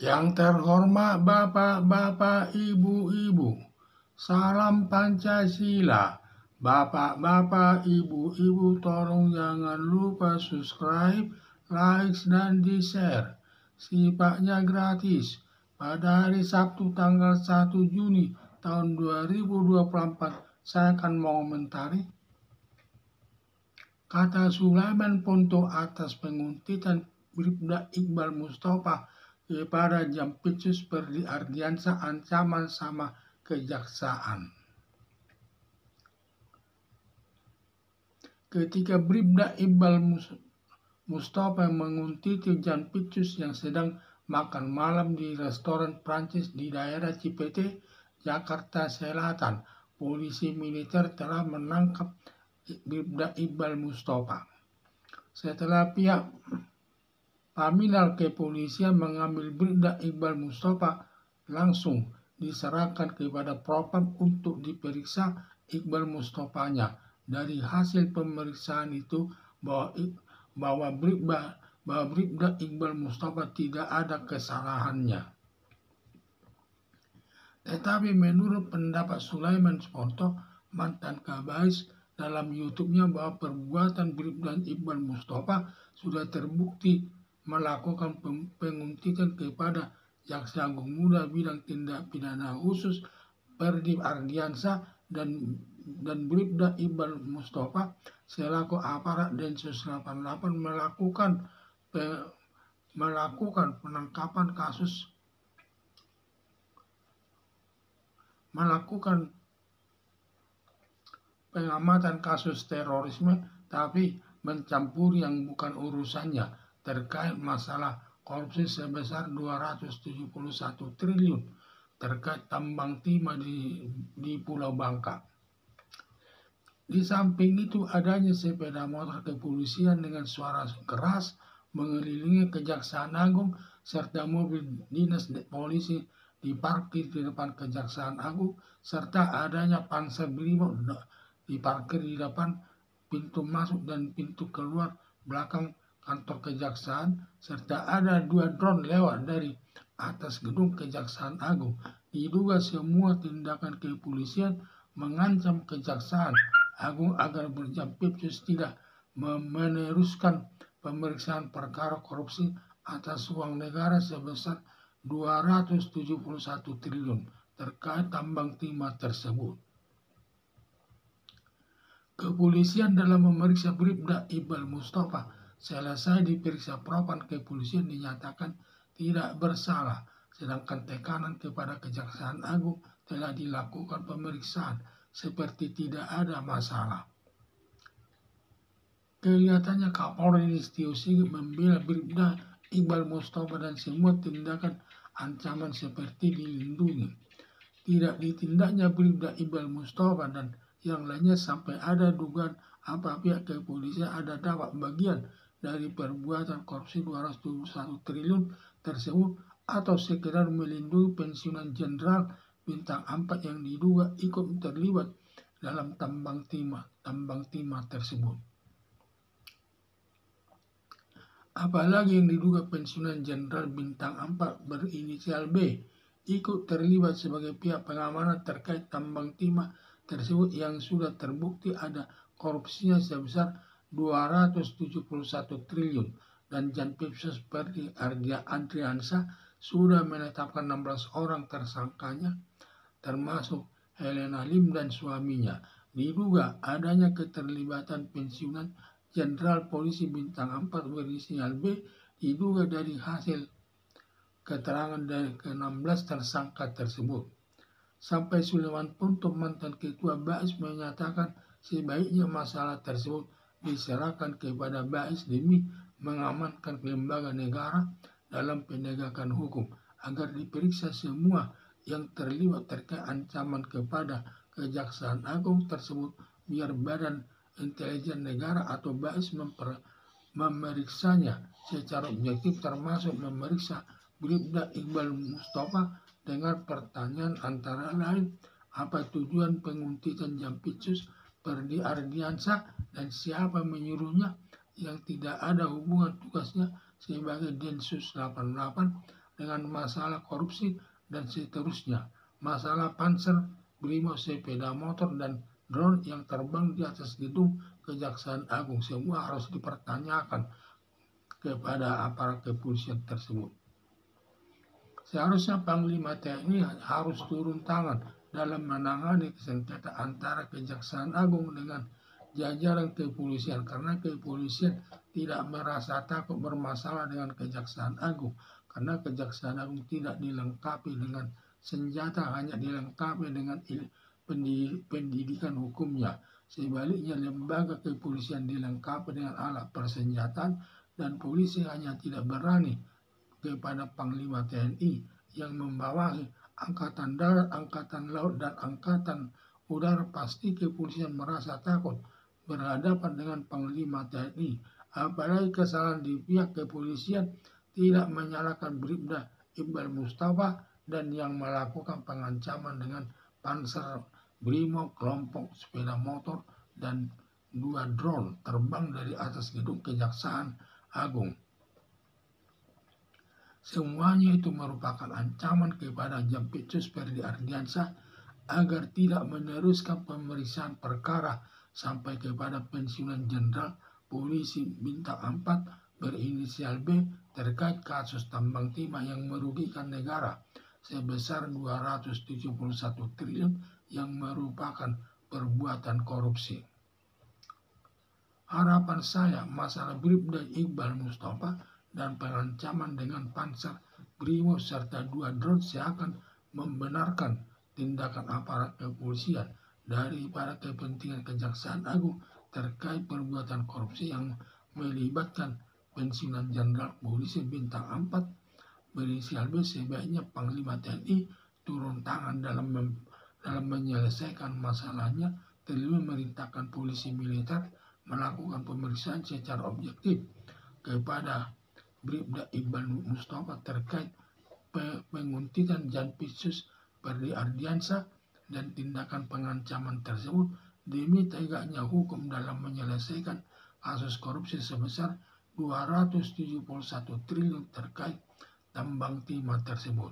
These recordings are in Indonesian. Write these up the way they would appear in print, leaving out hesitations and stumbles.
Yang terhormat Bapak-bapak, Ibu-ibu, salam Pancasila. Bapak-bapak, Ibu-ibu, tolong jangan lupa subscribe, like, dan di-share. Sifatnya gratis. Pada hari Sabtu tanggal 1 Juni tahun 2024, saya akan mengomentari kata Sulaiman Ponto atas penguntitan Bribda Iqbal Mustafa kepada Jampitsus Perdi Ardiansyah ancaman sama kejaksaan. Ketika Bribda Iqbal Mustafa menguntit Jampitsus yang sedang makan malam di restoran Prancis di daerah Cipete, Jakarta Selatan, polisi militer telah menangkap Bribda Iqbal Mustafa. Setelah pihak Paminal Kepolisian mengambil Bribda Iqbal Mustafa, langsung diserahkan kepada Propam untuk diperiksa Iqbal Mustafanya. Dari hasil pemeriksaan itu bahwa Bribda Iqbal Mustafa tidak ada kesalahannya. Tetapi menurut pendapat Sulaiman Ponto, mantan Kabais, dalam YouTube-nya bahwa perbuatan Bribda Iqbal Mustafa sudah terbukti melakukan penguntitan kepada Jaksa Agung Muda Bidang Tindak Pidana Khusus Perdi Ardiansyah dan Bribda Iqbal Mustafa selaku aparat Densus 88 melakukan pengamatan kasus terorisme, tapi mencampuri yang bukan urusannya terkait masalah korupsi sebesar 271 triliun terkait tambang timah di Pulau Bangka. Di samping itu adanya sepeda motor kepolisian dengan suara keras mengelilingi Kejaksaan Agung serta mobil dinas polisi diparkir di depan Kejaksaan Agung serta adanya Panser Brimob diparkir di depan pintu masuk dan pintu keluar belakang kantor kejaksaan, serta ada 2 drone lewat dari atas gedung Kejaksaan Agung. Diduga semua tindakan kepolisian mengancam Kejaksaan Agung agar Jampitsus tidak meneruskan pemeriksaan perkara korupsi atas uang negara sebesar 271 triliun terkait tambang timah tersebut. Kepolisian dalam memeriksa Bribda Iqbal Mustafa selesai diperiksa Propam Kepolisian dinyatakan tidak bersalah, sedangkan tekanan kepada Kejaksaan Agung telah dilakukan pemeriksaan seperti tidak ada masalah. Kelihatannya Kapolri Listio Sigit membela Bribda Iqbal Mustafa dan semua tindakan ancaman seperti dilindungi. Tidak ditindaknya Bribda Iqbal Mustafa dan yang lainnya sampai ada dugaan pihak kepolisian ada dapat bagian dari perbuatan korupsi 271 triliun tersebut atau sekedar melindungi pensiunan jenderal bintang 4 yang diduga ikut terlibat dalam tambang timah tersebut. Apalagi yang diduga pensiunan jenderal bintang 4 berinisial B ikut terlibat sebagai pihak pengamanan terkait tambang timah tersebut yang sudah terbukti ada korupsinya sebesar 271 triliun dan Jampitsus Perdi Ardiansyah sudah menetapkan 16 orang tersangkanya termasuk Helena Lim dan suaminya. Diduga adanya keterlibatan pensiunan Jenderal Polisi Bintang 4 berinisial B diduga dari hasil keterangan dari ke-16 tersangka tersebut. Sampai Sulaiman Ponto, mantan Ketua BAIS, menyatakan sebaiknya masalah tersebut diserahkan kepada BAIS demi mengamankan lembaga negara dalam penegakan hukum agar diperiksa semua yang terlibat terkait ancaman kepada Kejaksaan Agung tersebut biar Badan Intelijen Negara atau BAIS memeriksanya secara objektif termasuk memeriksa Bribda Iqbal Mustafa dengan pertanyaan antara lain apa tujuan penguntitan Jampitsus Perdi Ardiansyah dan siapa menyuruhnya yang tidak ada hubungan tugasnya sebagai Densus 88 dengan masalah korupsi dan seterusnya. Masalah panser, brimob, sepeda motor, dan drone yang terbang di atas gedung Kejaksaan Agung semua harus dipertanyakan kepada aparat kepolisian tersebut. Seharusnya Panglima TNI harus turun tangan dalam menangani sengketa antara Kejaksaan Agung dengan jajaran kepolisian, karena kepolisian tidak merasa takut bermasalah dengan Kejaksaan Agung, karena Kejaksaan Agung tidak dilengkapi dengan senjata, hanya dilengkapi dengan pendidikan hukumnya. Sebaliknya, lembaga kepolisian dilengkapi dengan alat persenjataan, dan polisi hanya tidak berani kepada Panglima TNI yang membawahi Angkatan Darat, Angkatan Laut, dan Angkatan Udara. Pasti kepolisian merasa takut berhadapan dengan Panglima TNI. Apalagi kesalahan di pihak kepolisian tidak menyalahkan Bribda Iqbal Mustafa dan yang melakukan pengancaman dengan panser, brimob, kelompok sepeda motor, dan 2 drone terbang dari atas gedung Kejaksaan Agung. Semuanya itu merupakan ancaman kepada Jampitsus Ferdy Ardiansyah agar tidak meneruskan pemeriksaan perkara sampai kepada pensiunan Jenderal Polisi Bintang 4 berinisial B terkait kasus tambang timah yang merugikan negara sebesar 271 triliun yang merupakan perbuatan korupsi. Harapan saya masalah Bribda Iqbal Mustafa dan pengancaman dengan panser, brimob, serta 2 drone seakan membenarkan tindakan aparat kepolisian daripada kepentingan Kejaksaan Agung terkait perbuatan korupsi yang melibatkan pensiunan Jenderal Polisi Bintang 4 berinisial B. Sebaiknya Panglima TNI turun tangan dalam menyelesaikan masalahnya, terlebih memerintahkan polisi militer melakukan pemeriksaan secara objektif kepada Bribda Iqbal Mustafa terkait penguntitan Jampitsus Ferdy Ardiansyah dan tindakan pengancaman tersebut demi tegaknya hukum dalam menyelesaikan kasus korupsi sebesar 271 triliun terkait tambang timah tersebut.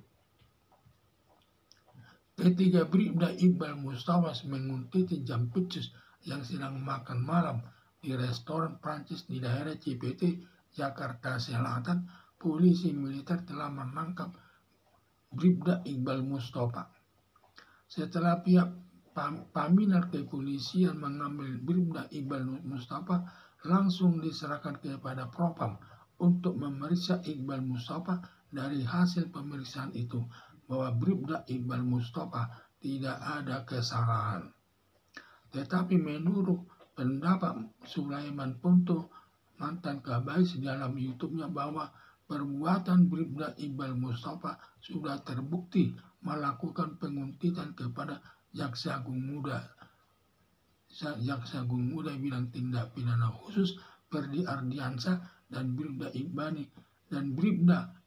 Ketika Bribda Iqbal Mustafa menguntit Jampitsus yang sedang makan malam di restoran Prancis di daerah Cipete, Jakarta Selatan, polisi militer telah menangkap Bribda Iqbal Mustafa. Setelah pihak Paminal Kepolisian mengambil Bribda Iqbal Mustafa, langsung diserahkan kepada Propam untuk memeriksa Iqbal Mustafa. Dari hasil pemeriksaan itu bahwa Bribda Iqbal Mustafa tidak ada kesalahan. Tetapi menurut pendapat Sulaiman Ponto, mantan Kabais, dalam YouTube-nya bahwa perbuatan Bribda Iqbal Mustafa sudah terbukti melakukan penguntitan kepada Jaksa Agung Muda bidang tindak pidana khusus Ferdy Ardiansyah dan Bribda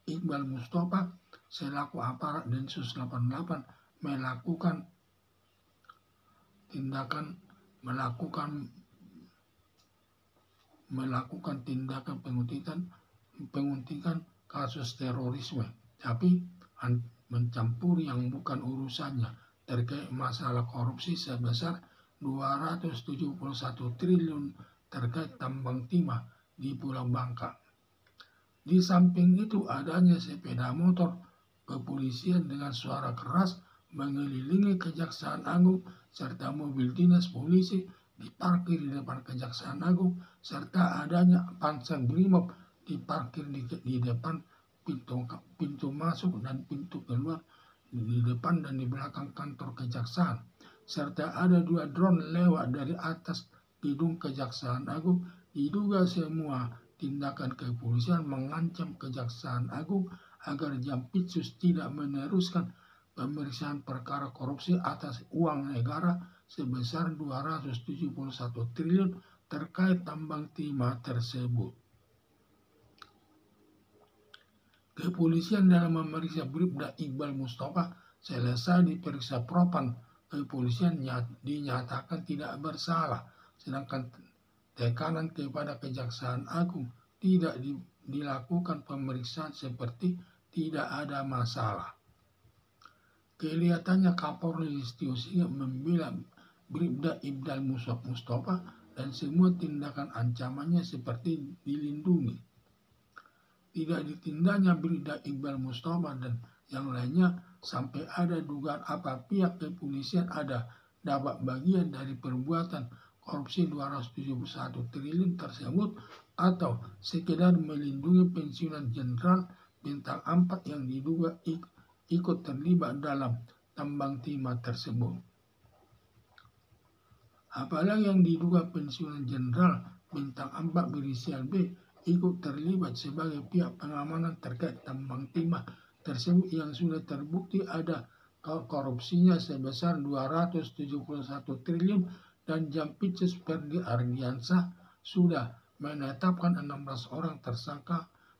Iqbal Mustafa selaku aparat Densus 88 melakukan tindakan penguntitan kasus terorisme, tapi mencampuri yang bukan urusannya terkait masalah korupsi sebesar 271 triliun terkait tambang timah di Pulau Bangka. Di samping itu, adanya sepeda motor kepolisian dengan suara keras mengelilingi Kejaksaan Agung serta mobil dinas polisi diparkir di depan Kejaksaan Agung, serta adanya panser brimob diparkir di depan pintu masuk dan pintu keluar, di depan dan di belakang kantor kejaksaan, serta ada 2 drone lewat dari atas gedung Kejaksaan Agung. Diduga semua tindakan kepolisian mengancam Kejaksaan Agung agar Jampitsus tidak meneruskan pemeriksaan perkara korupsi atas uang negara sebesar 271 triliun terkait tambang timah tersebut. Kepolisian dalam memeriksa Bribda Iqbal Mustafa selesai diperiksa Propam kepolisian dinyatakan tidak bersalah, sedangkan tekanan kepada Kejaksaan Agung tidak dilakukan pemeriksaan seperti tidak ada masalah. Kelihatannya Kapolri Listio Sigit membela Bribda Iqbal Mustafa dan semua tindakan ancamannya seperti dilindungi. Tidak ditindaknya Bribda Iqbal Mustafa dan yang lainnya sampai ada dugaan apa pihak kepolisian ada dapat bagian dari perbuatan korupsi 271 triliun tersebut atau sekedar melindungi pensiunan Jenderal Bintang 4 yang diduga ikut terlibat dalam tambang timah tersebut. Apalagi yang diduga pensiunan Jenderal Bintang 4 berinisial B ikut terlibat sebagai pihak pengamanan terkait tambang timah tersebut yang sudah terbukti ada korupsinya sebesar 271 triliun dan Jampitsus Perdi Ardiansah sudah menetapkan 16 orang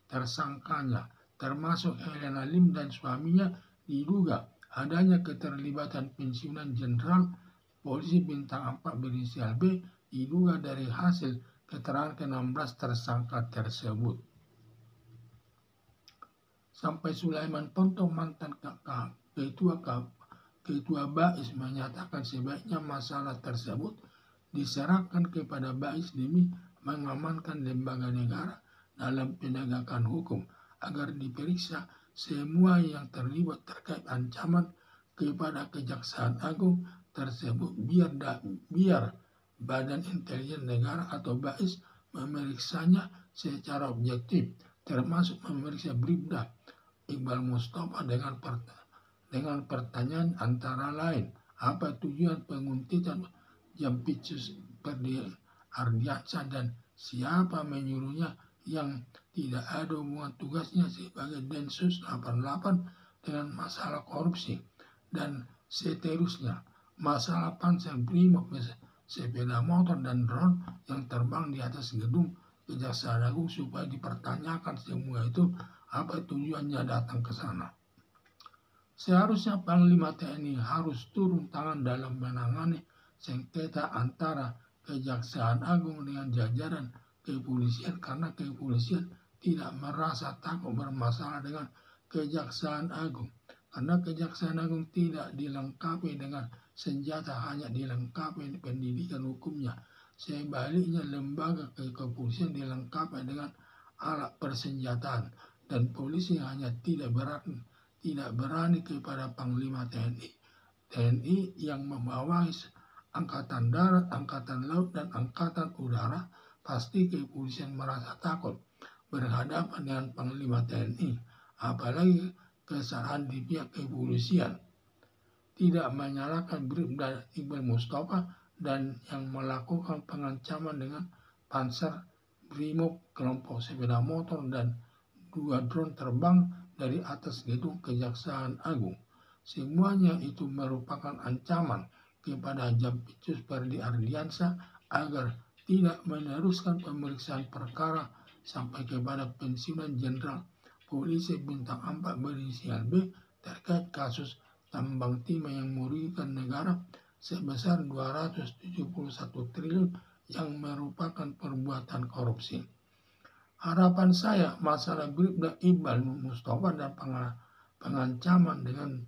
tersangkanya termasuk Helena Lim dan suaminya diduga adanya keterlibatan pensiunan Jenderal Polisi Bintang 4 berinisial B diduga dari hasil keterangan ke-16 tersangka tersebut. Sampai Sulaiman Ponto mantan ketua BAIS menyatakan sebaiknya masalah tersebut diserahkan kepada BAIS demi mengamankan lembaga negara dalam penegakan hukum agar diperiksa semua yang terlibat terkait ancaman kepada Kejaksaan Agung tersebut biar Badan Intelijen Negara atau BAIS memeriksanya secara objektif, termasuk memeriksa Bribda Iqbal Mustafa dengan pertanyaan antara lain, apa tujuan penguntitan Jampitsus Perdi Ardiansah dan siapa menyuruhnya yang tidak ada hubungan tugasnya sebagai Densus 88 dengan masalah korupsi dan seterusnya, masalah Pansel Brimob, sepeda motor dan drone yang terbang di atas gedung Kejaksaan Agung supaya dipertanyakan semua itu apa tujuannya datang ke sana. Seharusnya Panglima TNI harus turun tangan dalam menangani sengketa antara Kejaksaan Agung dengan jajaran kepolisian karena kepolisian tidak merasa takut bermasalah dengan Kejaksaan Agung. Karena Kejaksaan Agung tidak dilengkapi dengan senjata, hanya dilengkapi pendidikan hukumnya. Sebaliknya lembaga kepolisian dilengkapi dengan alat persenjataan dan polisi hanya tidak berani kepada Panglima TNI yang membawahi Angkatan Darat, Angkatan Laut, dan Angkatan Udara. Pasti kepolisian merasa takut berhadapan dengan Panglima TNI, apalagi kesalahan di pihak kepolisian. Tidak menyalahkan Bribda Iqbal Mustafa dan yang melakukan pengancaman dengan Panzer Brimob, kelompok sepeda motor, dan 2 drone terbang dari atas gedung Kejaksaan Agung. Semuanya itu merupakan ancaman kepada Jampitsus Perdi Ardiansah agar tidak meneruskan pemeriksaan perkara sampai kepada pensiunan Jenderal Polisi Bintang 4 berinisial B terkait kasus tambang timah yang merugikan negara sebesar 271 triliun yang merupakan perbuatan korupsi. Harapan saya masalah Bribda Iqbal Mustafa dan pengancaman dengan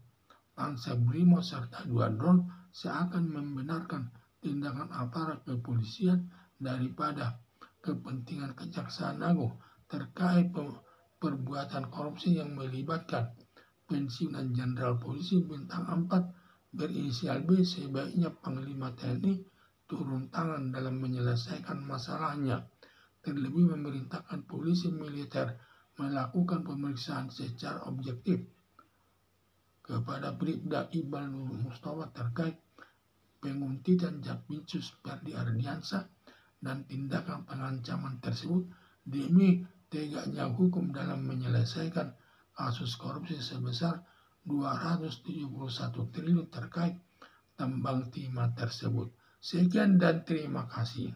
Pansel Brimob serta 2 drone seakan membenarkan tindakan aparat kepolisian daripada kepentingan Kejaksaan Agung terkait perbuatan korupsi yang melibatkan pensiunan Jenderal Polisi Bintang 4 berinisial B. Sebaiknya Panglima TNI turun tangan dalam menyelesaikan masalahnya, terlebih memerintahkan polisi militer melakukan pemeriksaan secara objektif kepada Bribda Iqbal Mustafa terkait penguntitan Jampitsus Perdi Ardiansah dan tindakan pengancaman tersebut demi tegaknya hukum dalam menyelesaikan kasus korupsi sebesar 271 triliun terkait tambang timah tersebut. Sekian dan terima kasih.